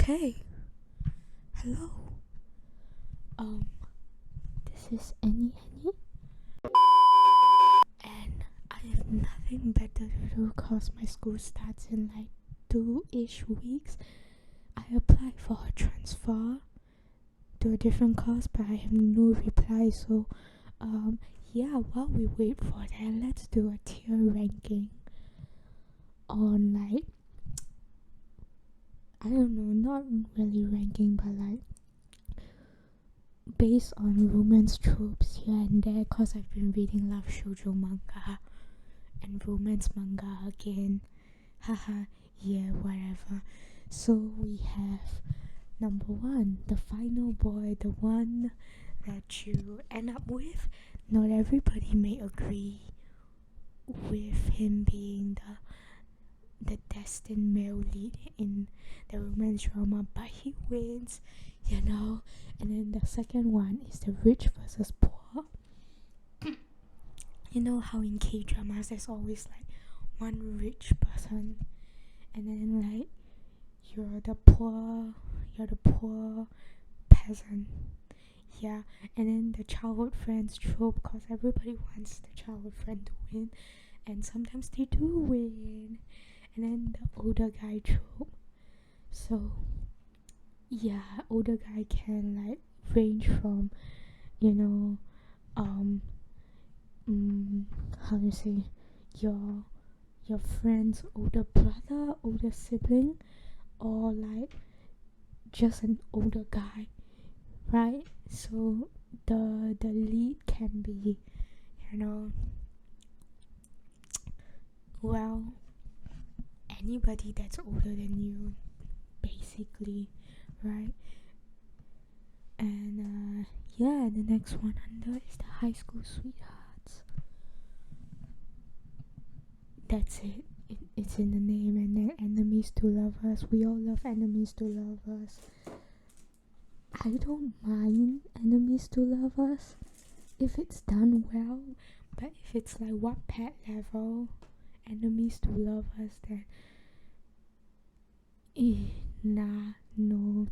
Okay, hello. This is Annie, and I have nothing better to do cause my school starts in like 2-ish weeks. I applied for a transfer to a different course, but I have no reply. So, yeah. While we wait for that, let's do a tier ranking on like I don't know, not really ranking, but like based on romance tropes here and there, cause I've been reading love shoujo manga and romance manga again. Haha, yeah, whatever. So we have number 1, the final boy, the one that you end up with. Not everybody may agree with him being the destined male lead in the romance drama, but he wins, you know. And then the second one is the rich versus poor. You know how in K-dramas there's always like one rich person, and then like you're the poor peasant. Yeah, and then the childhood friends trope, cause everybody wants the childhood friend to win, and sometimes they do win. And then the older guy trope. So yeah, older guy can like range from, you know, how to say, your friend's older brother, older sibling, or like just an older guy, right? So the lead can be, you know, well, anybody that's older than you, basically, right? And yeah, the next one under is the high school sweethearts. That's it. It's in the name, and then enemies to lovers. We all love enemies to lovers. I don't mind enemies to lovers if it's done well, but if it's like Wattpad level enemies to lovers, then nah, no.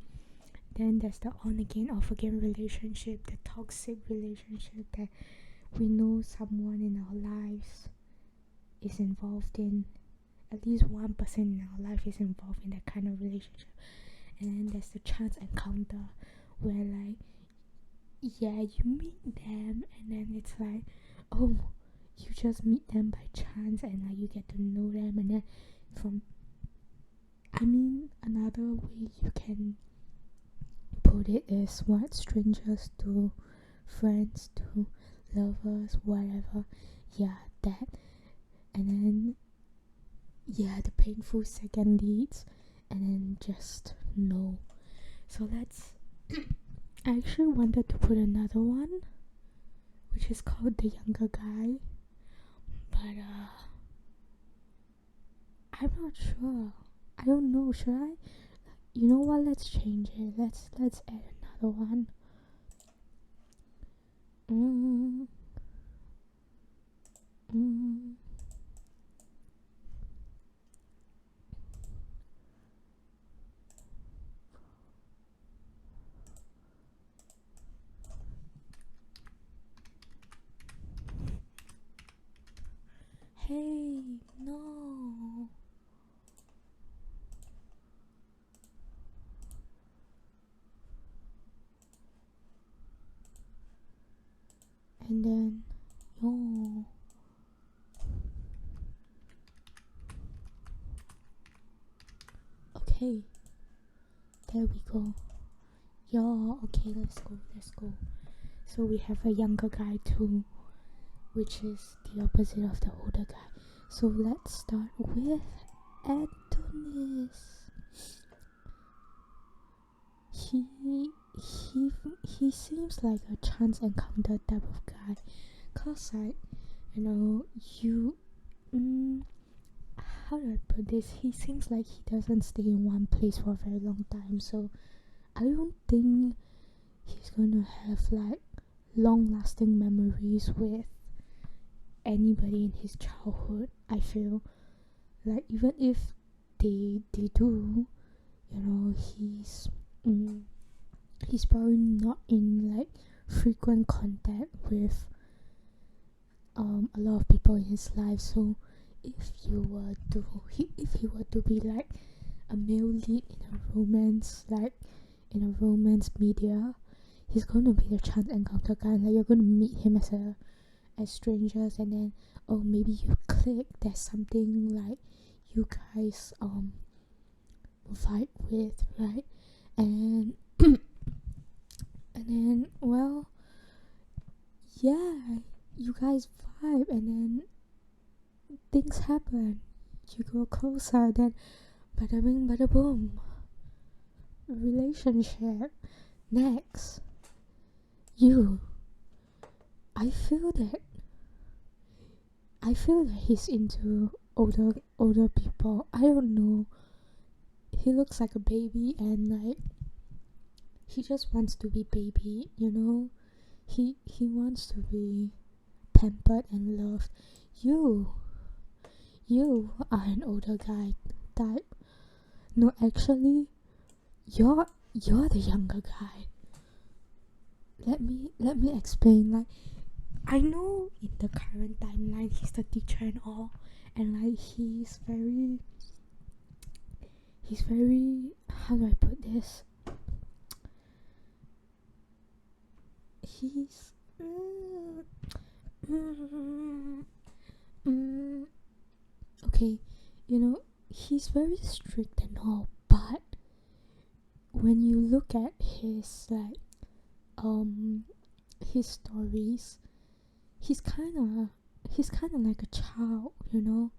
Then there's the on again off again relationship, the toxic relationship that we know someone in our lives is involved in. At least one person in our life is involved in that kind of relationship. And then there's the chance encounter where like, yeah, you meet them and then it's like, oh, you just meet them by chance and like you get to know them, and then another way you can put it is what, strangers to friends to lovers, whatever. Yeah, that. And then yeah, the painful second leads, and then just no. So that's I actually wanted to put another one, which is called the younger guy, but I'm not sure. I don't know. Should I? You know what? Let's change it. Let's add another one. Hey, no. And then, no. Okay, there we go. Yeah, okay, let's go. So we have a younger guy too, which is the opposite of the older guy. So let's start with Adonis. He seems like a chance encounter type of guy, cause like, you know, how do I put this? He seems like he doesn't stay in one place for a very long time, so I don't think he's gonna have like long-lasting memories with anybody in his childhood. I feel like even if they do, you know, he's probably not in like frequent contact with a lot of people in his life. So if he were to be like a male lead in a romance, like in a romance media, he's going to be the chance encounter guy. Like, you're going to meet him as strangers, and then, oh, maybe you click, there's something like you guys vibe with, right? And and then, well, yeah, you guys vibe, and then things happen, you go closer, then bada bing bada boom, relationship. Next, you I feel that he's into older people. I don't know, he looks like a baby, and like he just wants to be baby, you know. He wants to be pampered and loved. You are an older guy type. No, actually, you're the younger guy. Let me explain. Like, I know in the current timeline he's the teacher and all, and like he's very, how do I put this? He's okay, you know, he's very strict and all, but when you look at his like his stories, he's kind of like a child, you know,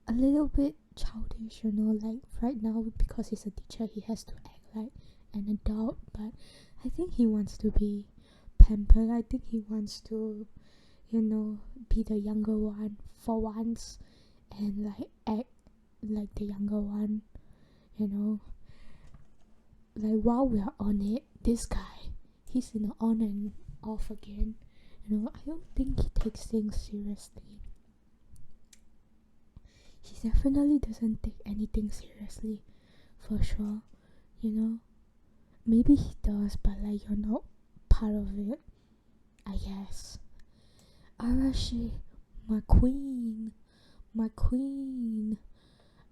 a little bit childish, you know. Like right now, because he's a teacher, he has to act like an adult, but I think he wants to be pampered. I think he wants to, you know, be the younger one for once, and like act like the younger one, you know. Like, while we are on it, this guy, he's in the on and off again, you know. I don't think he takes things seriously. He definitely doesn't take anything seriously, for sure, you know. Maybe he does, but like, you're not part of it, I guess. Arashi, my queen.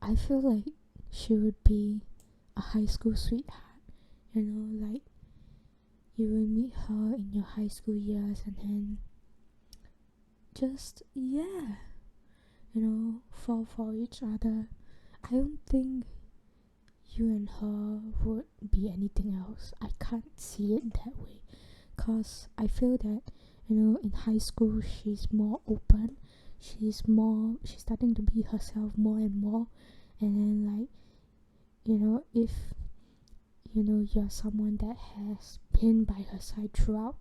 I feel like she would be a high school sweetheart, you know. Like, you will meet her in your high school years, and then just, yeah, you know, fall for each other. I don't think you and her would be anything else. I can't see it that way, cause I feel that, you know, in high school she's more open, she's starting to be herself more and more, and then, like, you know, if you know you're someone that has been by her side throughout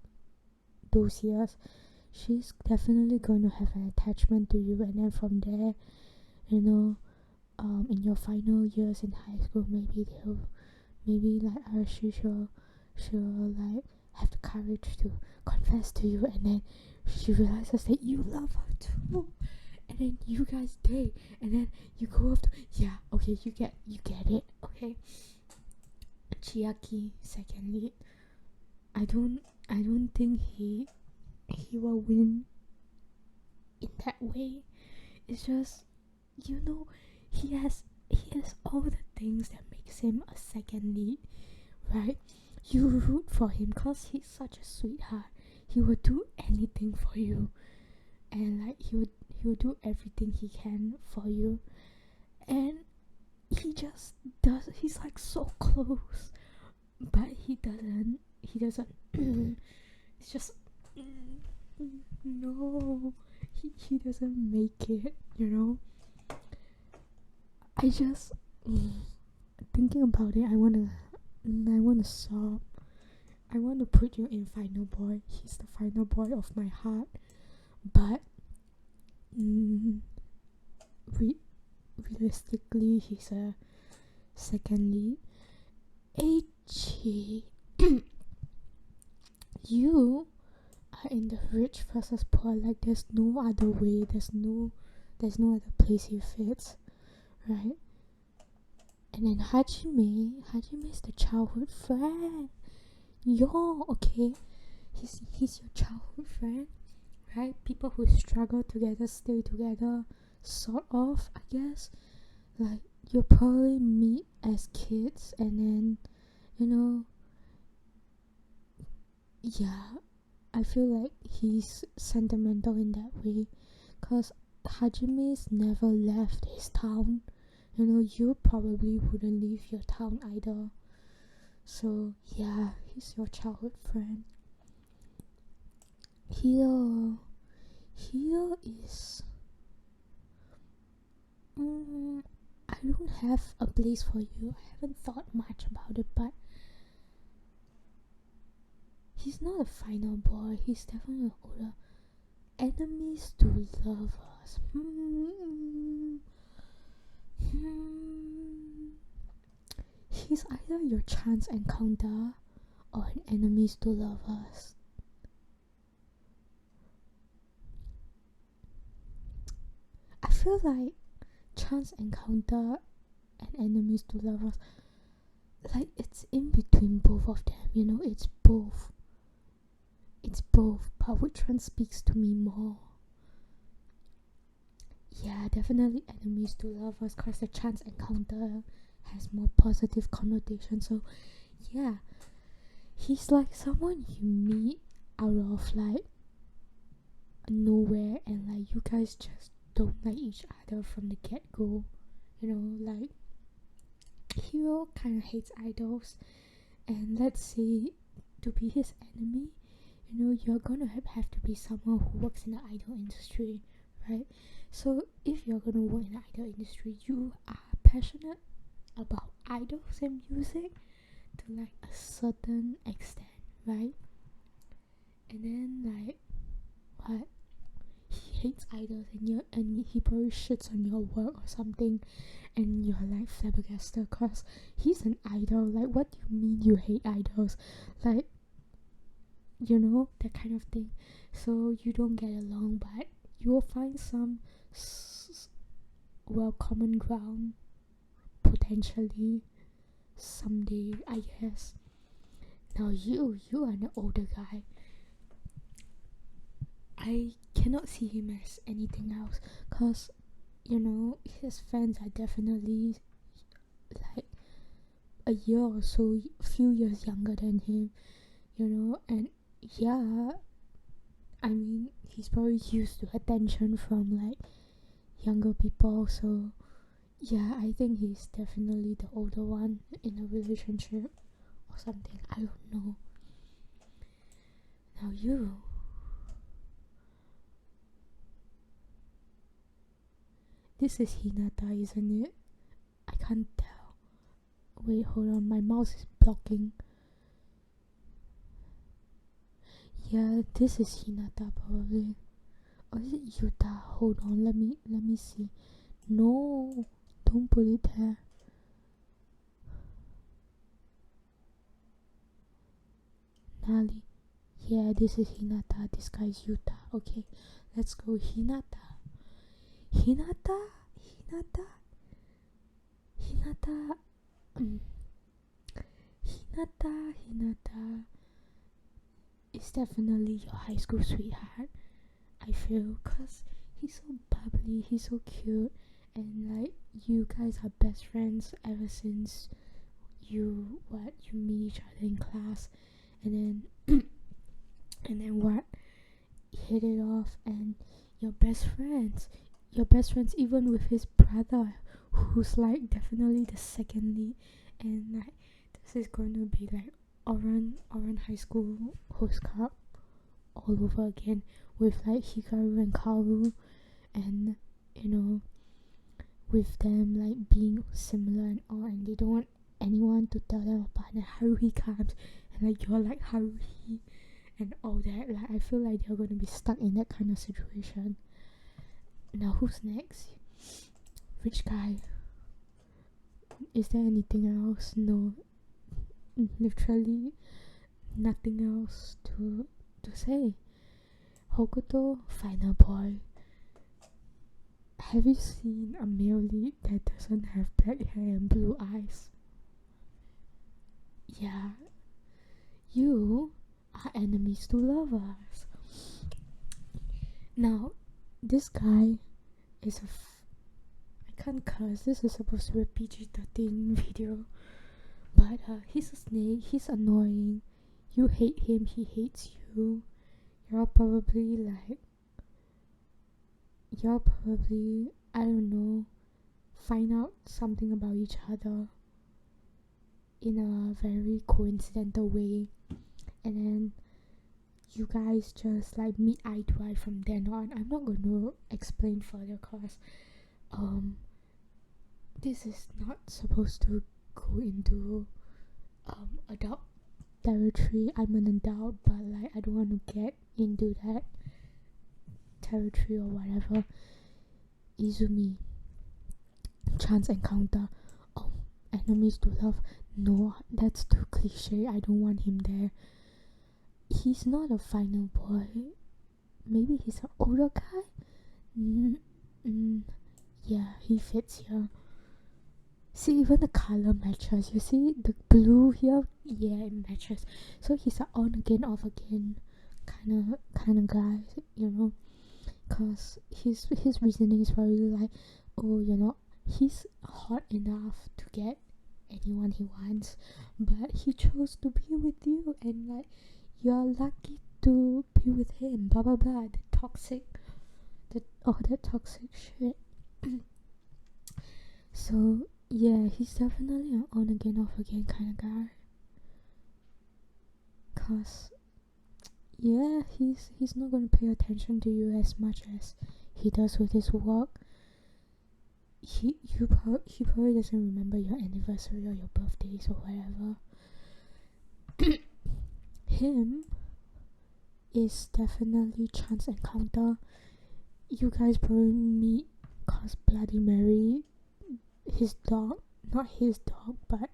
those years, she's definitely going to have an attachment to you, and then from there, you know, in your final years in high school, maybe like she'll like have the courage to confess to you, and then she realizes that you love her too, and then you guys date, and then you go off to, yeah, okay, you get it, okay. Chiaki, second lead. I don't think he will win in that way. It's just, you know, he has all the things that makes him a second lead, right? You root for him because he's such a sweetheart. He will do anything for you, and like he would do everything he can for you, and he just does. He's like so close, but he doesn't. It's just, no. He doesn't make it. You know. I just, thinking about it, I wanna sob. I want to put you in final boy. He's the final boy of my heart, but realistically, he's a second lead. H, you are in the rich versus poor. Like, there's no other way. There's no other place he fits, right? And then Hajime is the childhood friend. Yo, okay. He's your childhood friend, right? People who struggle together stay together, sort of, I guess. Like, you'll probably meet as kids, and then, yeah, I feel like he's sentimental in that way, because Hajime's never left his town. You probably wouldn't leave your town either. So yeah, he's your childhood friend. Hiro is I don't have a place for you. I haven't thought much about it, but he's not a final boy. He's definitely older. Enemies to lovers. He's either your chance encounter or an enemies to lovers. I feel like chance encounter and enemies to lovers, like, it's in between both of them. It's both, but which one speaks to me more? Yeah, definitely enemies to lovers, because the chance encounter has more positive connotation. So yeah, he's like someone you meet out of like nowhere, and like you guys just don't like each other from the get-go. Like, Hiro kind of hates idols, and let's say, to be his enemy, you're gonna have to be someone who works in the idol industry, right? So if you're gonna work in the idol industry, you are passionate about idols and music to like a certain extent, right? And then like, what? He hates idols, and he probably shits on your work or something, and you're like flabbergasted because he's an idol. Like, what do you mean you hate idols? Like, that kind of thing. So you don't get along, but you will find some common ground potentially someday, I guess. Now you are an older guy. I cannot see him as anything else, because his fans are definitely like a year or so, few years younger than him, and yeah, I mean, he's probably used to attention from like younger people. So yeah, I think he's definitely the older one in a relationship or something. I don't know. Now this is Hinata, isn't it? I can't tell. Wait, hold on, my mouse is blocking. Yeah, this is Hinata probably. Or is it Yuta? Hold on, let me see. No, don't put it there. Nali. Yeah, this is Hinata. This guy is Yuta. Okay, let's go. Hinata. Hinata is definitely your high school sweetheart, I feel, cause he's so bubbly, he's so cute, and like, you guys are best friends ever since you meet each other in class, and then what, hit it off, and your best friends even with his brother, who's like definitely the second lead, and like, this is going to be like Oran High School host cup all over again, with like Hikaru and Kaoru, and with them like being similar and all, and they don't want anyone to tell them apart, and Haruhi comes, and like, you're like Haruhi and all that. Like, I feel like they're gonna be stuck in that kind of situation. Now who's next? Which guy? Is there anything else? No, literally nothing else to say. Hokuto, final boy. have you seen a male lead that doesn't have black hair and blue eyes? Yeah, you are enemies to lovers. Now, this guy is I can't curse, this is supposed to be a PG-13 video. But he's a snake, he's annoying. You hate him, he hates you. You're probably, I don't know, find out something about each other in a very coincidental way. And then you guys just like meet eye to eye from then on. I'm not going to explain further because this is not supposed to go into adult territory. I'm an adult, but like I don't want to get into that territory or whatever. Izumi, chance encounter. Oh, enemies to love. No, that's too cliche. I don't want him there. He's not a final boy. Maybe he's an older guy. Yeah, he fits here. See, even the color matches. You see the blue here? Yeah, it matches. So he's an on again, off again kind of guy, you know. Cause his reasoning is probably like, oh, you know, he's hot enough to get anyone he wants, but he chose to be with you, and like you're lucky to be with him. Blah blah blah. That toxic shit. So yeah, he's definitely an on again, off again kind of guy. Cause yeah, he's not gonna pay attention to you as much as he does with his work. He probably doesn't remember your anniversary or your birthdays or whatever. Him is definitely chance encounter. You guys probably meet cause Bloody Mary, his dog, not his dog, but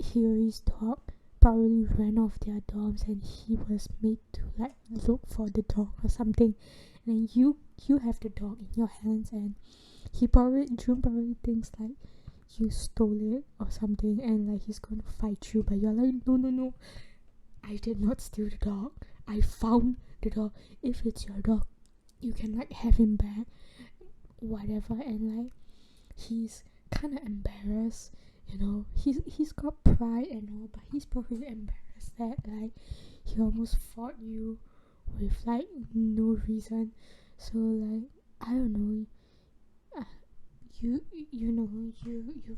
Hiyori's dog, probably ran off their dorms and he was made to like look for the dog or something, and then you have the dog in your hands, and June probably thinks like you stole it or something, and like he's gonna fight you, but you're like no, I did not steal the dog, I found the dog. If it's your dog, you can like have him back, whatever. And like he's kind of embarrassed, you know. He's got pride and all, but he's probably embarrassed that like he almost fought you with like no reason. So like I don't know, you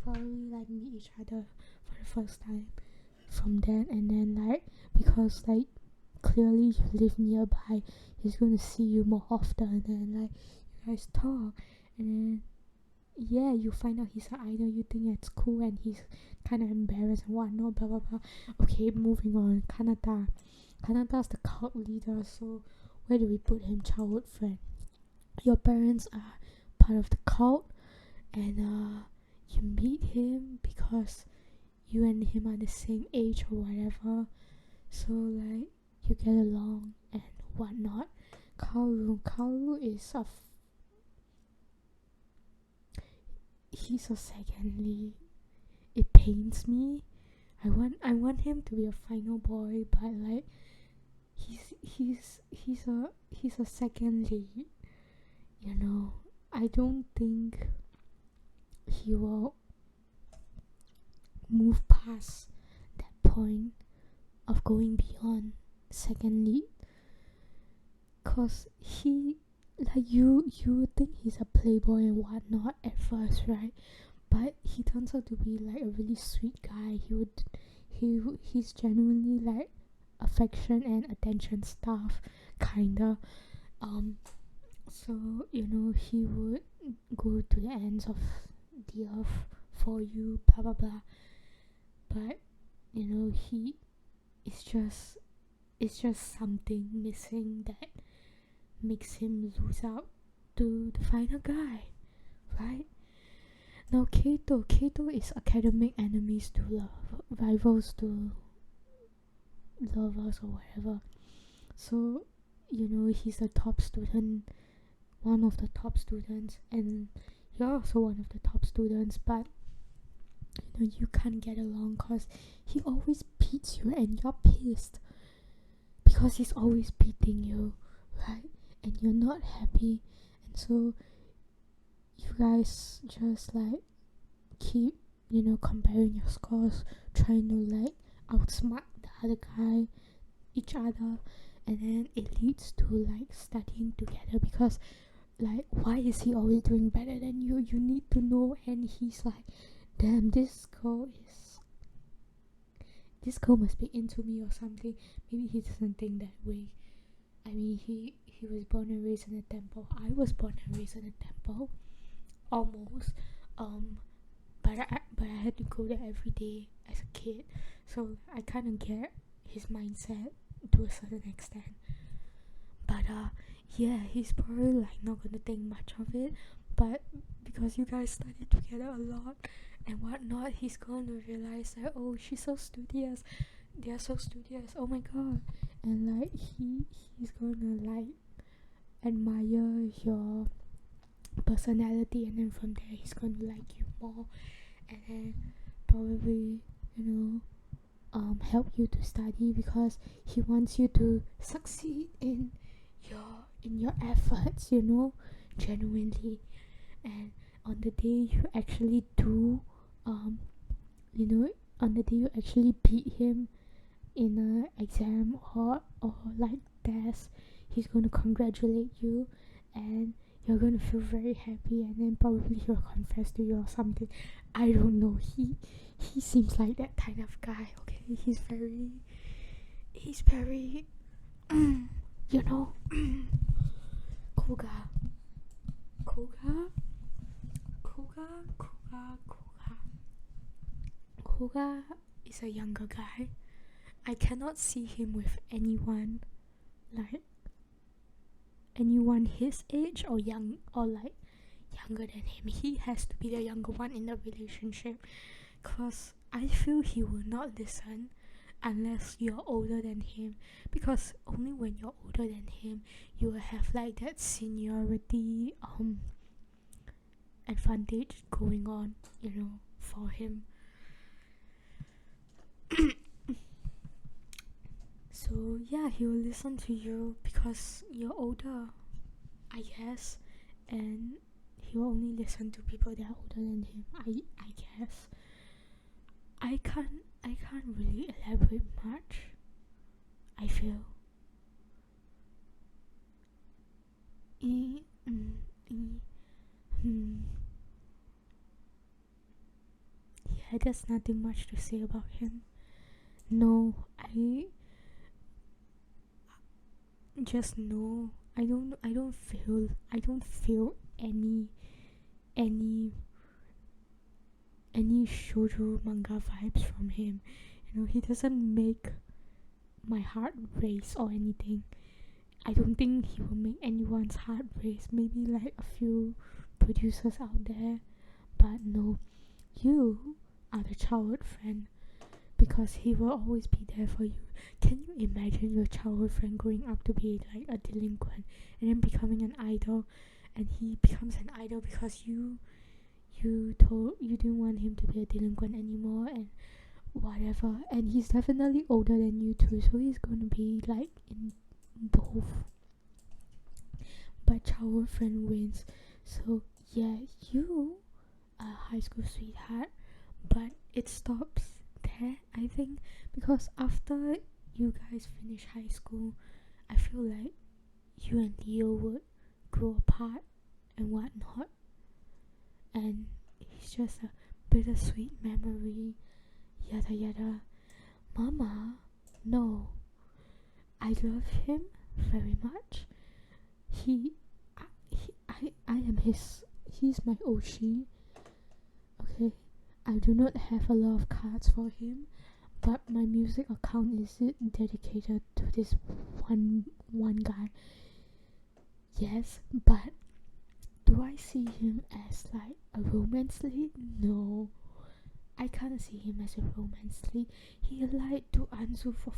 probably like meet each other for the first time from then, and then like because like clearly you live nearby, he's gonna see you more often, and like you guys talk, and then yeah, you find out he's an idol, you think it's cool, and he's kind of embarrassed and whatnot, blah blah blah. Okay, moving on. Kanata's the cult leader, so where do we put him? Childhood friend. Your parents are part of the cult, and you meet him because you and him are the same age or whatever, so like you get along and whatnot. Kaoru is he's a second lead. It pains me. I want him to be a final boy, but like he's a second lead. You know, I don't think he will move past that point of going beyond second lead, cause he like you would think he's a playboy and whatnot at first, right? But he turns out to be like a really sweet guy. He's genuinely like affection and attention stuff kinda. So you know, he would go to the ends of the earth for you, blah blah blah. But you know, it's just something missing that makes him lose out to the final guy, right? Now Kato is academic enemies to love, rivals to lovers or whatever. So you know, he's a top student one of the top students, and you're also one of the top students, but you can't get along because he always beats you and you're pissed because he's always beating you, right? And you're not happy, and so you guys just like keep comparing your scores, trying to like outsmart the other guy, each other, and then it leads to like studying together because like, why is he always doing better than you? You need to know. And he's like, damn, this girl must be into me or something. Maybe he doesn't think that way. I mean, he was born and raised in a temple. I was born and raised in a temple, almost. But I had to go there every day as a kid, so I kind of get his mindset to a certain extent. But yeah, he's probably like not gonna think much of it, but because you guys study together a lot and whatnot, he's gonna realize that, oh, she's so studious, they're so studious, oh my god. And like he's gonna like admire your personality, and then from there he's gonna like you more, and then probably help you to study because he wants you to succeed in your efforts, genuinely. And on the day you actually do on the day you actually beat him in an exam or like test, he's going to congratulate you, and you're going to feel very happy, and then probably he'll confess to you or something. I don't know. He seems like that kind of guy. Okay, he's very Koga Koga Koga Koga Koga Koga is a younger guy. I cannot see him with anyone his age or young or like younger than him. He has to be the younger one in the relationship, cause I feel he will not listen unless you're older than him, because only when you're older than him you will have like that seniority advantage going on, for him. So yeah, he will listen to you because you're older, I guess, and he will only listen to people that are older than him. I guess. I can't really elaborate much, I feel. Yeah, there's nothing much to say about him. No, I just know I don't feel any shoujo manga vibes from him. He doesn't make my heart race or anything. I don't think he will make anyone's heart race. Maybe like a few producers out there, but no, you are the childhood friend, because he will always be there for you. Can you imagine your childhood friend growing up to be like a delinquent and then becoming an idol, and he becomes an idol because you didn't want him to be a delinquent anymore and whatever, and he's definitely older than you too, so he's gonna be like in both, but childhood friend wins. So yeah, you are a high school sweetheart, but it stops there, I think, because after you guys finish high school, I feel like you and Leo would grow apart and whatnot, and it's just a bittersweet memory, yada yada. Mama, no, I love him very much. I am he's my Oshi. Okay, I do not have a lot of cards for him, but my music account is dedicated to this one guy. Yes, but do I see him as like a romance lead? No, I can't see him as a romance lead. He lied to Anzu for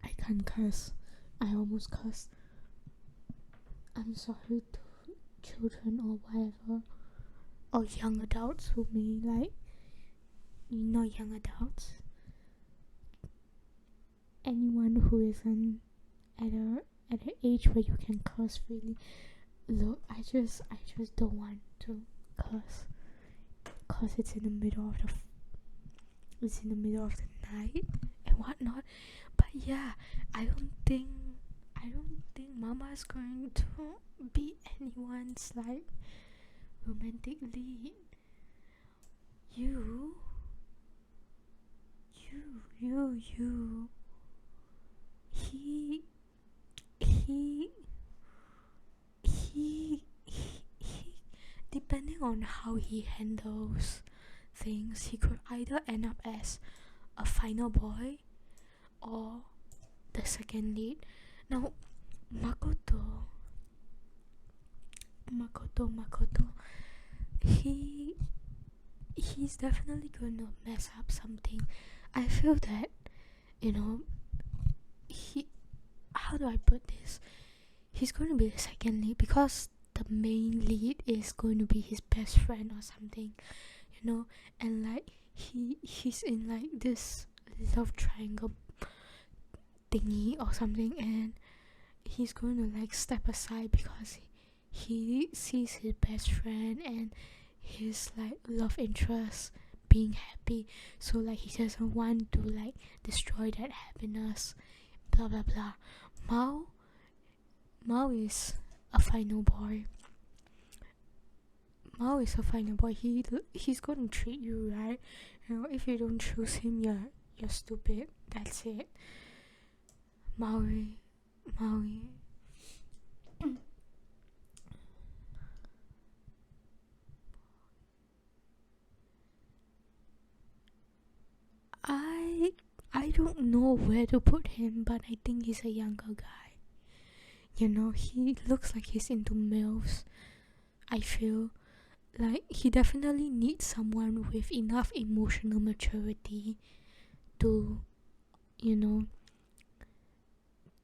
I can't curse. I almost cursed. I'm sorry to children or whatever, or young adults who may like, not young adults, anyone who isn't at an age where you can curse freely. Look, I just don't want to curse, cause it's in the middle of the night and whatnot. But yeah, I don't think Mama's going to be anyone's like romantic lead. You he depending on how he handles things, he could either end up as a final boy or the second lead. Now Makoto, he's definitely gonna mess up something. I feel that, how do I put this? He's going to be the second lead because the main lead is going to be his best friend or something, and like he's in like this love triangle thingy or something, and he's going to like step aside because he sees his best friend and his like love interest being happy, so like he doesn't want to like destroy that happiness, blah blah blah. Mao is a final boy. He's gonna treat you right. If you don't choose him, you're stupid. That's it. Maui. I don't know where to put him, but I think he's a younger guy. He looks like he's into MILFs. I feel like he definitely needs someone with enough emotional maturity to,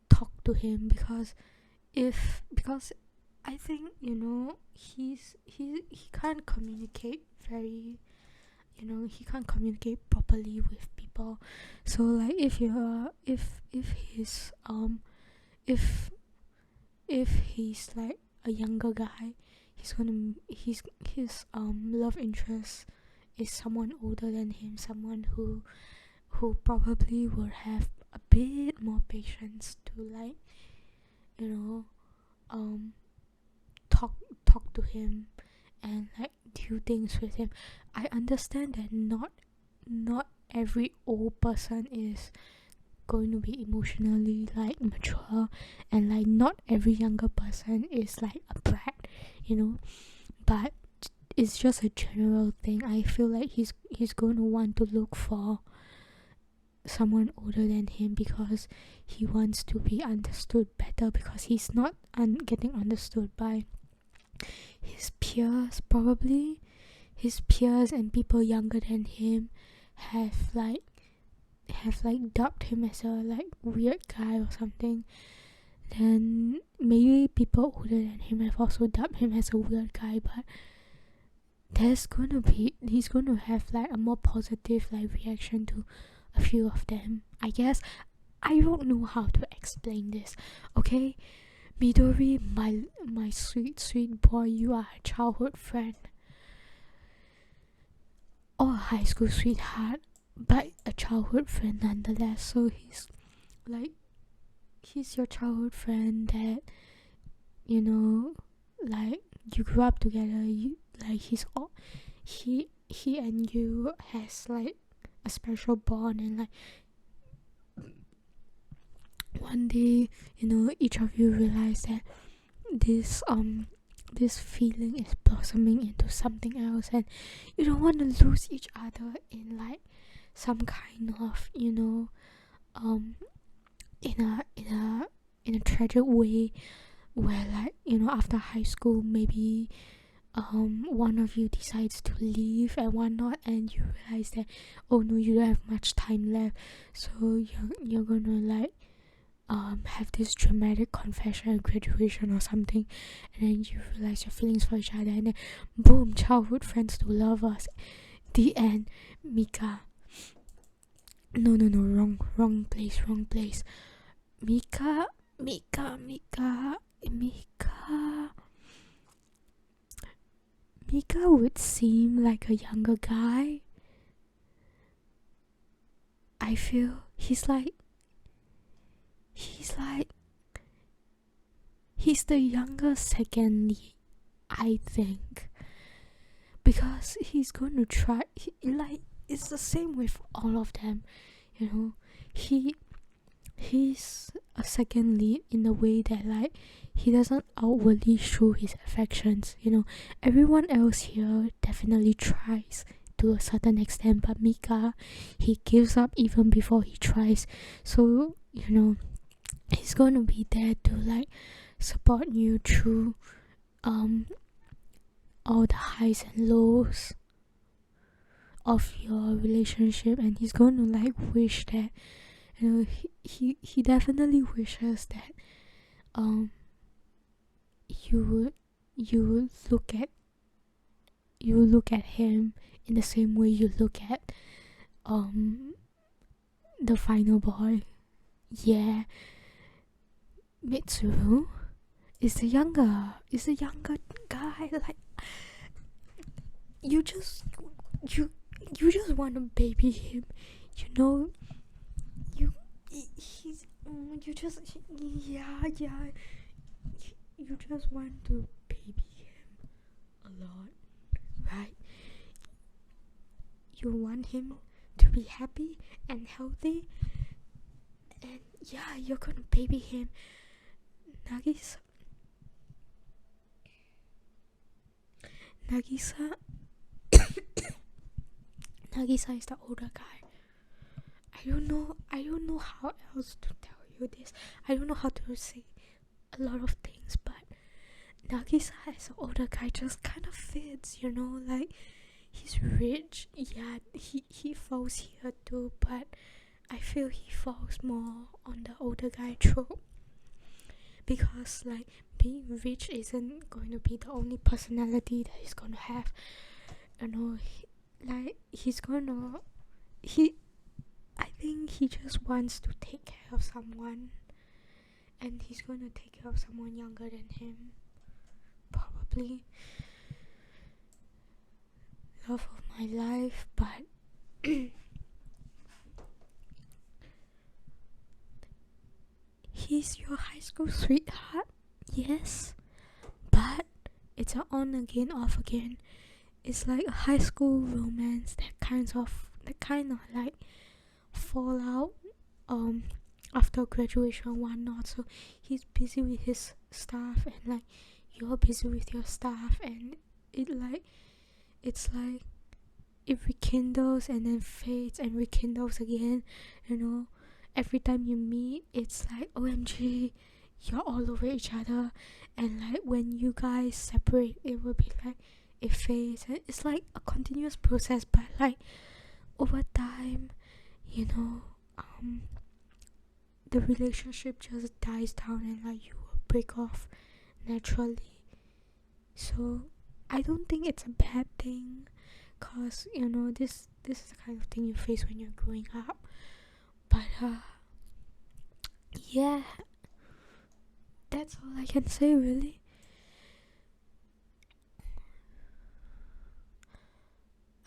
talk to him, because I think, he can't communicate very, he can't communicate properly with people. So like if he's like a younger guy, his love interest is someone older than him, someone who probably will have a bit more patience to like, talk to him and like do things with him. I understand that not every old person is going to be emotionally like mature, and like not every younger person is like a brat, but it's just a general thing. I feel like he's going to want to look for someone older than him because he wants to be understood better, because he's not getting understood by his peers. Probably his peers and people younger than him have dubbed him as a like weird guy or something. Then maybe people older than him have also dubbed him as a weird guy, but he's going to have like a more positive like reaction to a few of them, I guess. I don't know how to explain this. Okay, Midori, my sweet boy, you are a childhood friend or a high school sweetheart, but a childhood friend nonetheless. So he's your childhood friend that like you grew up together. You like he and you has like a special bond, and like one day each of you realize that this feeling is blossoming into something else, and you don't want to lose each other in like some kind of in a tragic way, where like after high school maybe one of you decides to leave and whatnot, and you realize that, oh no, you don't have much time left, so you're gonna like have this dramatic confession at graduation or something, and then you realize your feelings for each other, and then boom, childhood friends to lovers. The end. Mika. No, wrong place. Mika. Mika would seem like a younger guy. I feel he's the younger second lead, I think, because he's going to try. It's the same with all of them, you know. He's a second lead in the way that he doesn't outwardly show his affections, you know. Everyone else here definitely tries to a certain extent, but Mika, he gives up even before he tries. So, you know, he's gonna be there to support you through all the highs and lows of your relationship, and he's gonna wish that, you know, he definitely wishes that you would look at him in the same way you look at the final boy. Yeah, Mitsuru is the younger guy. You just want to baby him, you know. You just want to baby him a lot, right? You want him to be happy and healthy, and yeah, you're gonna baby him. Nagisa Nagisa is the older guy. I don't know how else to tell you this. I don't know how to say a lot of things, but Nagisa as an older guy just kind of fits, you know. He's rich, yeah, he falls here too, but I feel he falls more on the older guy trope, because being rich isn't going to be the only personality that he's gonna have, you know. I think he just wants to take care of someone, and he's gonna take care of someone younger than him, probably. Love of my life, but he's your high school sweetheart, yes, but it's an on again, off again. It's like a high school romance that kind of fall out after graduation and whatnot. So he's busy with his stuff, and you're busy with your stuff, and it's like it rekindles and then fades and rekindles again, you know. Every time you meet, it's like OMG, you're all over each other, and when you guys separate, it will be it fades, and it's like a continuous process, but over time, you know, the relationship just dies down, and you will break off naturally. So I don't think it's a bad thing, cause you know, this is the kind of thing you face when you're growing up. But yeah, that's all I can say, really.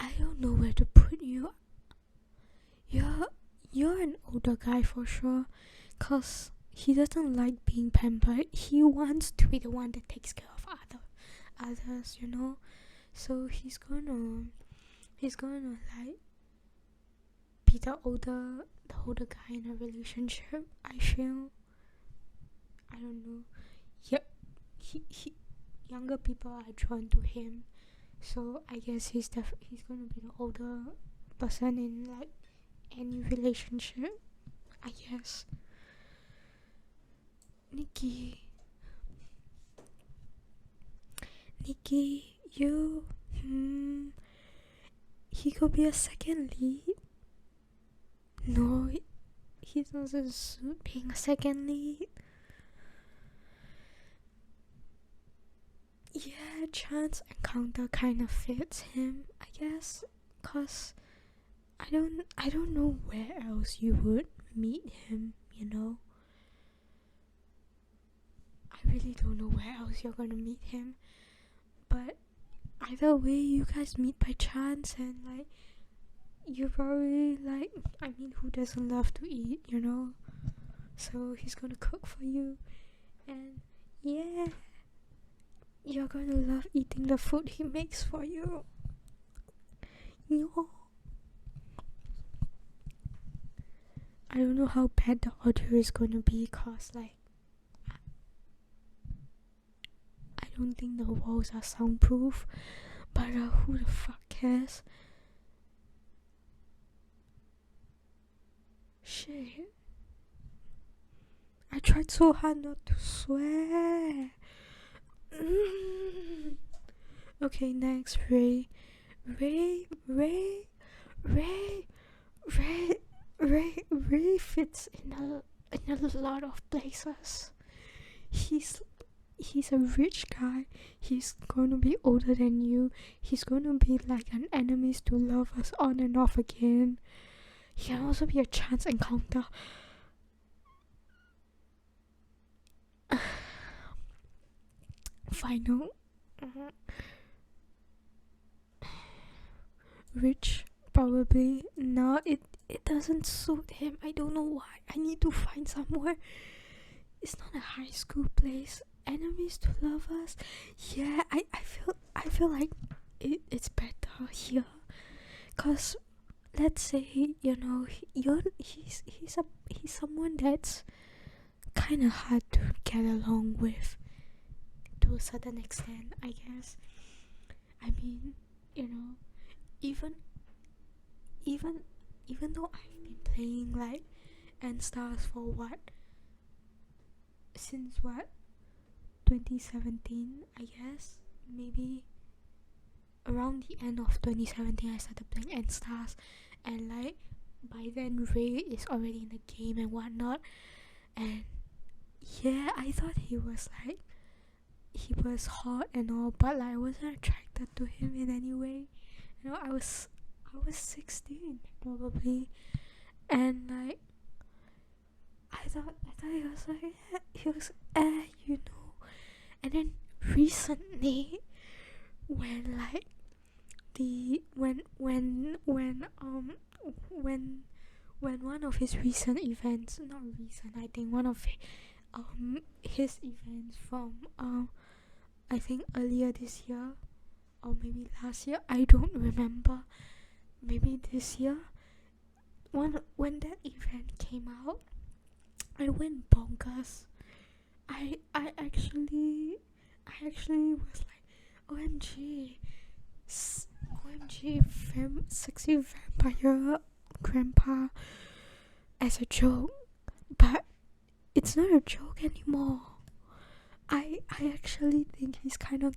I don't know where to put you. You're an older guy for sure, cause he doesn't like being pampered. He wants to be the one that takes care of others, you know. So he's gonna be the older guy in a relationship, I feel. I don't know. Yep, he younger people are drawn to him, so I guess he's gonna be the older person in any relationship, I guess. Nikki, you he could be a second lead. No, he doesn't suit being a second lead. Yeah, chance encounter kind of fits him, I guess, cause I don't know where else you would meet him, you know. I really don't know where else you're gonna meet him, but either way, you guys meet by chance, and like you probably like. I mean, who doesn't love to eat, you know? So he's gonna cook for you, and yeah, you're gonna love eating the food he makes for you. Yo. I don't know how bad the audio is gonna be, cause like I don't think the walls are soundproof, but who the fuck cares? Shit. I tried so hard not to swear. Okay, next, Ray fits in a lot of places. He's a rich guy. He's gonna be older than you. He's gonna be like an enemies to lovers on and off again. He can also be a chance encounter. Final. Rich, probably. No, it doesn't suit him. I don't know why. I need to find somewhere. It's not a high school place. Enemies to lovers. Yeah, I feel like it's better here. Cause let's say, you know, he's someone that's kind of hard to get along with to a certain extent, I guess. I mean, you know, even though I've been playing like enstars for since 2017, I guess. Maybe around the end of 2017 I started playing enstars, and like by then Ray is already in the game and whatnot, and yeah, I thought he was hot and all, but like I wasn't attracted to him in any way. You know, I was 16 probably, and like I thought he was like you know. And then recently, when like when one of his recent events, not recent, I think one of his events from I think earlier this year or maybe last year, I don't remember, maybe this year, when that event came out, I went bonkers. I actually was like, OMG, sexy vampire grandpa, as a joke, but it's not a joke anymore. I actually think he's kind of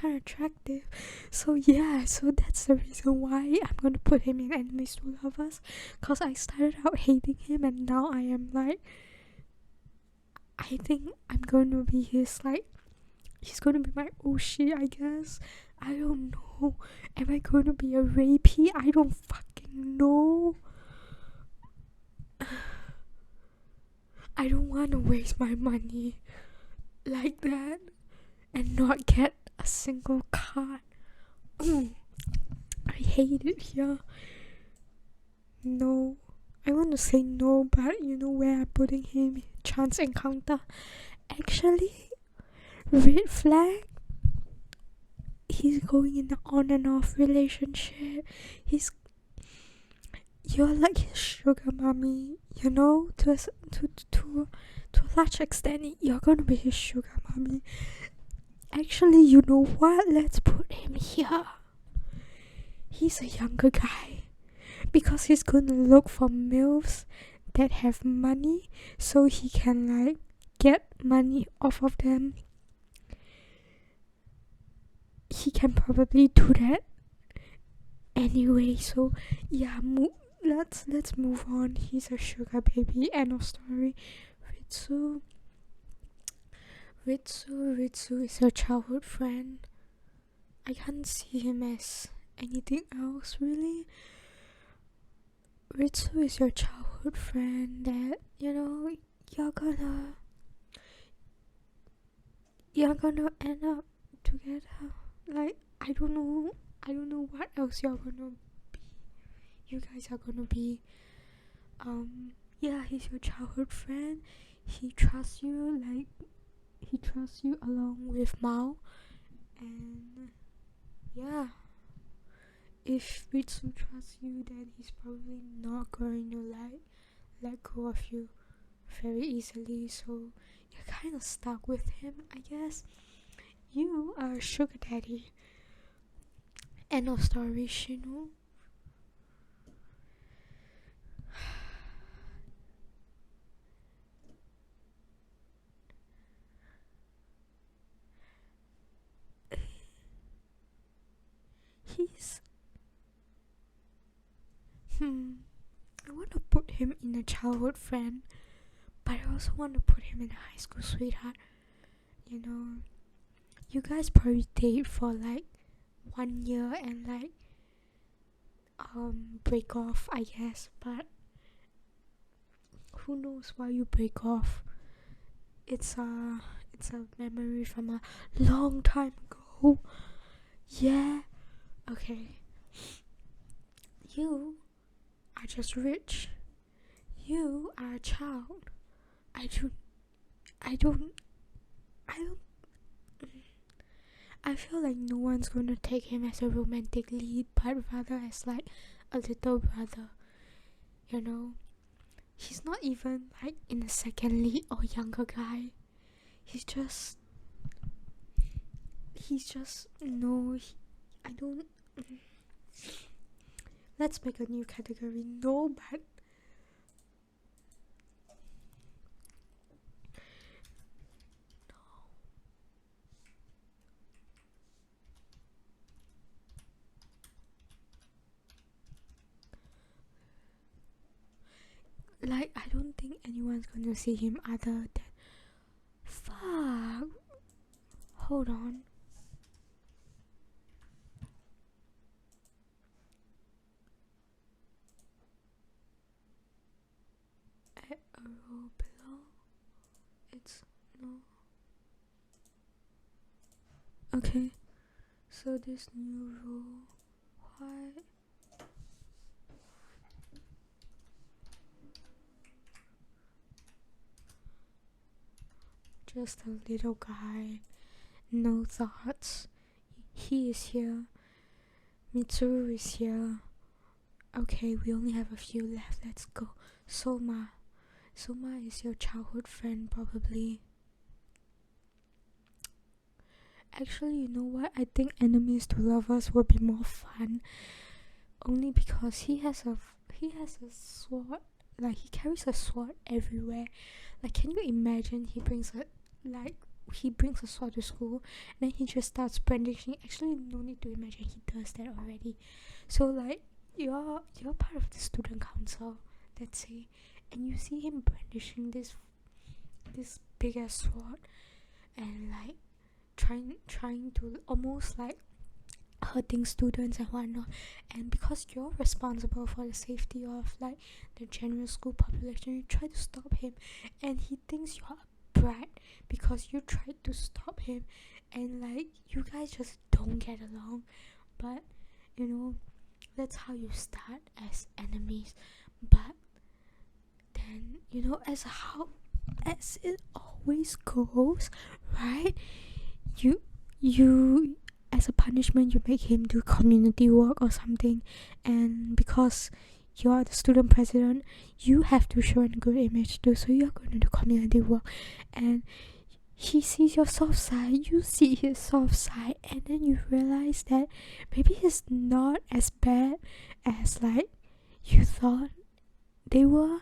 attractive. So yeah, so that's the reason why I'm gonna put him in enemies to lovers, cause I started out hating him and now I am like, I think I'm gonna be he's gonna be my Oshi, I guess. I don't know. Am I gonna be a rapey? I don't fucking know. I don't wanna waste my money like that and not get a single card. I hate it here. No. I want to say no, but you know where I'm putting him? Chance encounter. Actually, red flag. He's going in an on and off relationship. You're like his sugar mommy, you know. To a large extent, you're gonna be his sugar mommy. Actually, you know what? Let's put him here. He's a younger guy, because he's gonna look for MILFs that have money, so he can like get money off of them. He can probably do that anyway. So yeah, let's move on. He's a sugar baby. End of story. Ritsu. Ritsu is your childhood friend. I can't see him as anything else really. Ritsu is your childhood friend that you're gonna end up together. Like I don't know what else you're gonna be. You guys are gonna be. Yeah, he's your childhood friend. He trusts you along with Mao, and yeah, if Ritsu trusts you, then he's probably not going to let go of you very easily. So you're kind of stuck with him, I guess. You are a sugar daddy. End of story, Shino. He's I want to put him in a childhood friend, but I also want to put him in a high school sweetheart. You guys probably date for like 1 year and like break off, I guess, but who knows why you break off. It's a memory from a long time ago. Yeah. Okay. You are just rich. You are a child. I feel like no one's gonna take him as a romantic lead, but rather as like a little brother. He's not even like in a second lead or younger guy. He's just no. I don't. Let's make a new category. No, but like I don't think anyone's gonna see him other than. Fuck. Hold on. Add a row below. It's no. Okay. So this new row. Why? Just a little guy. No thoughts. He is here. Mitsuru is here. Okay, we only have a few left. Let's go. Soma is your childhood friend, probably. Actually, you know what? I think enemies to lovers would be more fun. Only because he has a sword. Like he carries a sword everywhere. Like, can you imagine? He brings a sword to school, and then he just starts brandishing. Actually, no need to imagine. He does that already. So like, you're part of the student council, let's say, and you see him brandishing this big ass sword, and like trying to almost like hurting students and whatnot. And because you're responsible for the safety of like the general school population, you try to stop him, and he thinks you're a brat because you tried to stop him, and like you guys just don't get along. But that's how you start as enemies. But then as it always goes, right? You as a punishment, you make him do community work or something, and because you're the student president, you have to show a good image too. So you're going to do community work, and he sees your soft side, you see his soft side, and then you realize that maybe he's not as bad as like you thought they were,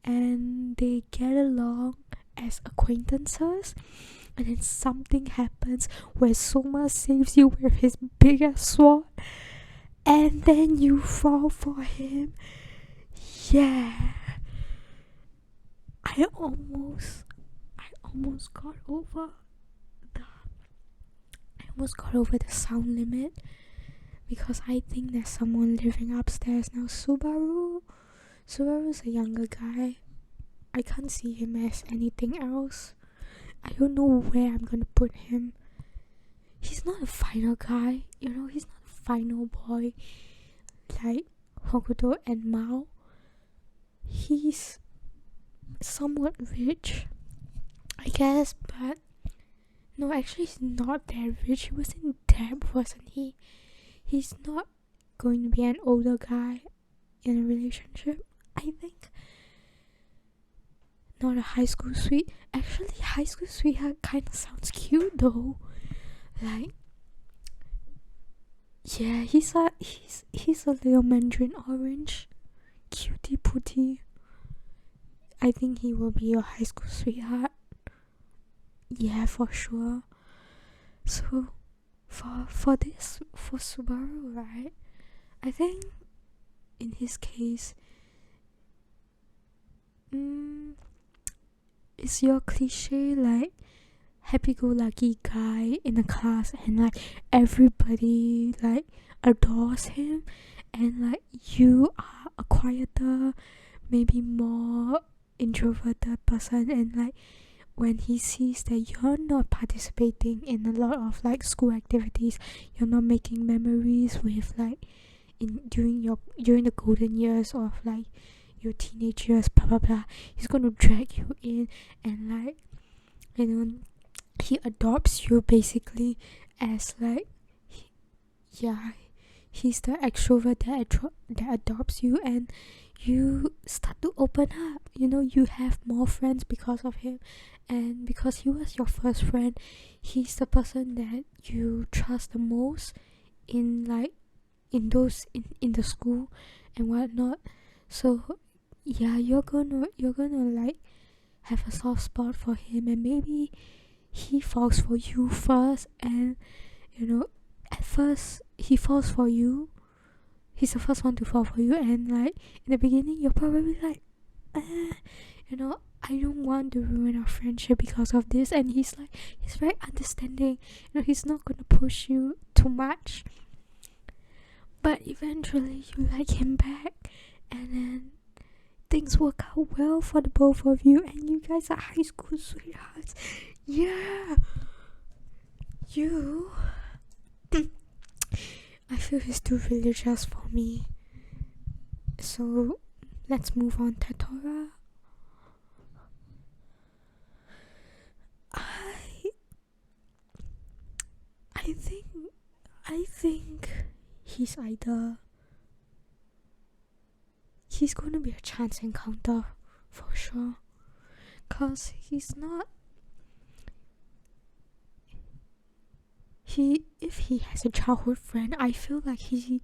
and they get along as acquaintances. And then something happens where Soma saves you with his bigger sword, and then you fall for him. Yeah, I almost got over the sound limit because I think there's someone living upstairs now. Subaru's a younger guy. I can't see him as anything else. I don't know where I'm gonna put him. He's not a final guy, he's not a final boy like Hokuto and Mao. He's somewhat rich, I guess, but no, actually he's not that rich. He was in debt, wasn't he? He's not going to be an older guy in a relationship, I think. Not a high school sweet. Actually, high school sweetheart kind of sounds cute though. Like, yeah, he's a little mandarin orange, cutie pootie. I think he will be your high school sweetheart. Yeah, for sure. So, for Subaru, right? I think in his case, is your cliche like happy-go-lucky guy in a class and like everybody like adores him, and like you are a quieter, maybe more introverted person, and like when he sees that you're not participating in a lot of like school activities, you're not making memories with like during the golden years of like your teenage years, blah blah blah, he's gonna drag you in and like, he adopts you basically as like, he's the extrovert that adopts you, and you start to open up. You have more friends because of him, and because he was your first friend, he's the person that you trust the most in like in the school and whatnot. So yeah, you're gonna like have a soft spot for him, and maybe he falls for you first, and at first he falls for you, he's the first one to fall for you, and like in the beginning you're probably like, I don't want to ruin our friendship because of this, and he's very understanding. He's not gonna push you too much, but eventually you like him back, and then things work out well for the both of you, and you guys are high school sweethearts. Yeah, you I feel he's too religious for me, so let's move on to Torah. I think he's gonna be a chance encounter for sure, cause if he has a childhood friend, I feel like he's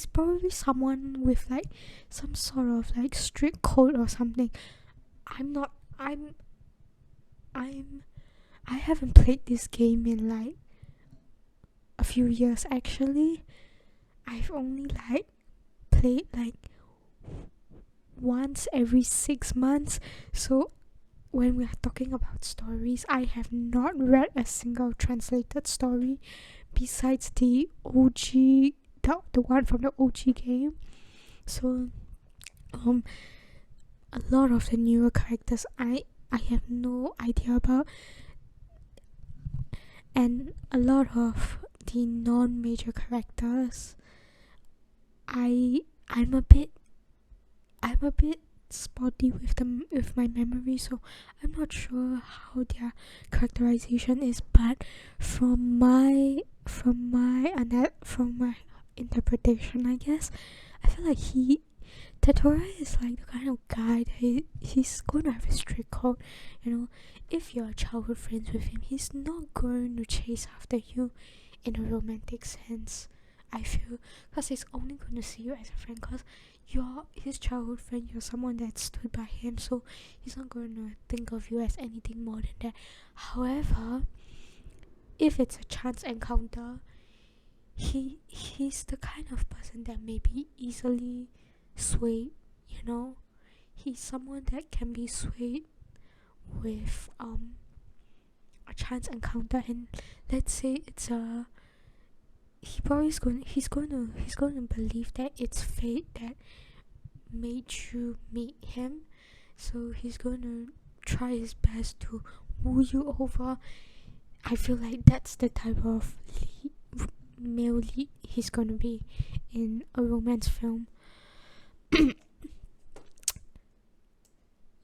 probably someone with like some sort of like strict code or something. I haven't played this game in like a few years actually. I've only like played like once every 6 months, so when we are talking about stories, I have not read a single translated story besides the OG, the one from the OG game. So a lot of the newer characters I have no idea about, and a lot of the non-major characters I'm a bit spotty with my memory, so I'm not sure how their characterization is, but from my interpretation, I guess, I feel like Totoro is like the kind of guy that he's going to have a strict code. If you're childhood friends with him, he's not going to chase after you in a romantic sense, I feel, because he's only going to see you as a friend, because you're his childhood friend, you're someone that stood by him, so he's not going to think of you as anything more than that. However, if it's a chance encounter, he's the kind of person that may be easily swayed, he's someone that can be swayed with a chance encounter. And let's say it's a he's gonna believe that it's fate that made you meet him, so he's gonna try his best to woo you over. I feel like that's the type of male lead he's gonna be in a romance film.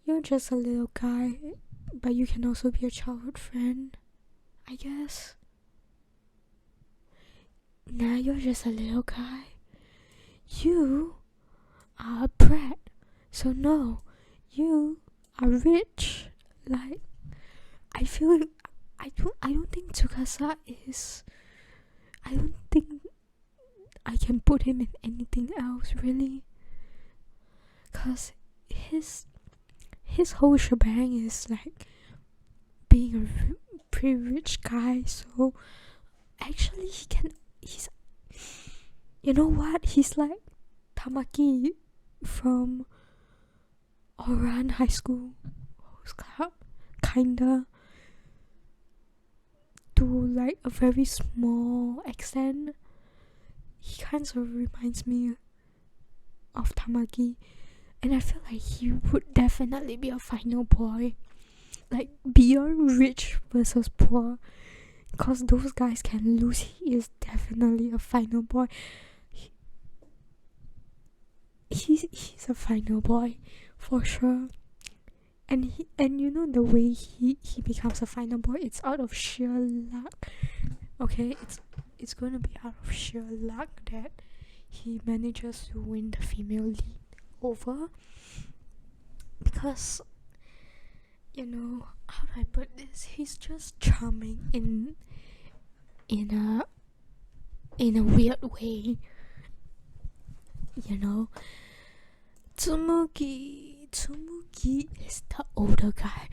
You're just a little guy, but you can also be a childhood friend, I guess. Nah, you're just a little guy. You are a brat. So no, you are rich. Like, I feel I don't think Tsukasa is. I don't think I can put him in anything else really. Cause his whole shebang is like being a pretty rich guy. So actually he's you know what? He's like Tamaki from Oran High School Host Club, kinda, to like a very small extent. He kind of reminds me of Tamaki, and I feel like he would definitely be a final boy, like beyond rich versus poor, cause those guys can lose. He is definitely a final boy. He's a final boy for sure. And the way he becomes a final boy, it's out of sheer luck. Okay, it's gonna be out of sheer luck that he manages to win the female lead over. Because how do I put this? He's just charming in a weird way. Tsumugi is the older guy.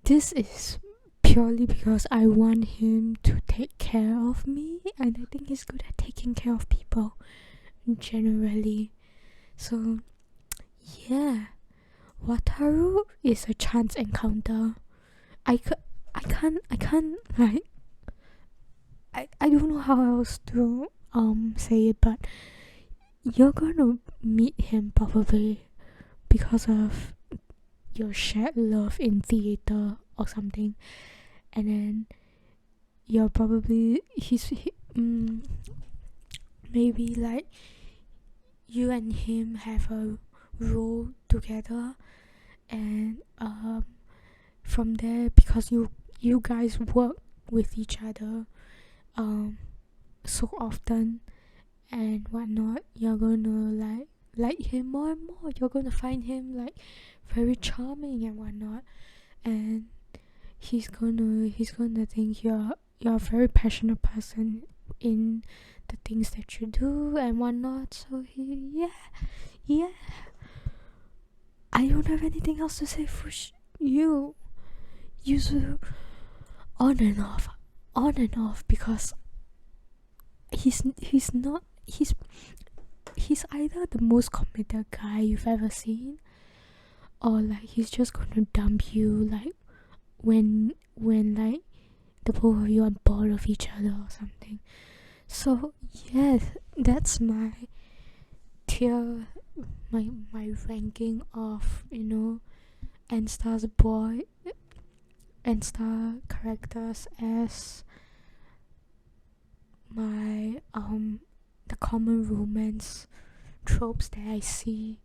This is purely because I want him to take care of me, and I think he's good at taking care of people generally. So yeah, Wataru is a chance encounter. I can't like, I don't know how else to say it, but you're gonna meet him probably because of your shared love in theater or something, and then you're probably maybe like you and him have a role together, and from there, because you guys work with each other so often and whatnot, you're gonna like him more and more. You're gonna find him like very charming and whatnot, and he's gonna think you're a very passionate person in the things that you do and whatnot. So yeah, I don't have anything else to say for you. Yuzu, on and off, because he's either the most committed guy you've ever seen, or like he's just gonna dump you like when like the both of you are bored of each other or something. So yeah, that's my tier, my ranking of enstars enstar characters as my the common romance tropes that I see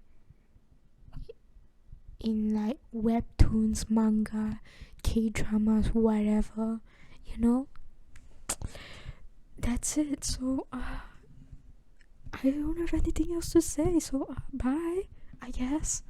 in like webtoons, manga, K-dramas, whatever, that's it. So I don't have anything else to say, so bye, I guess.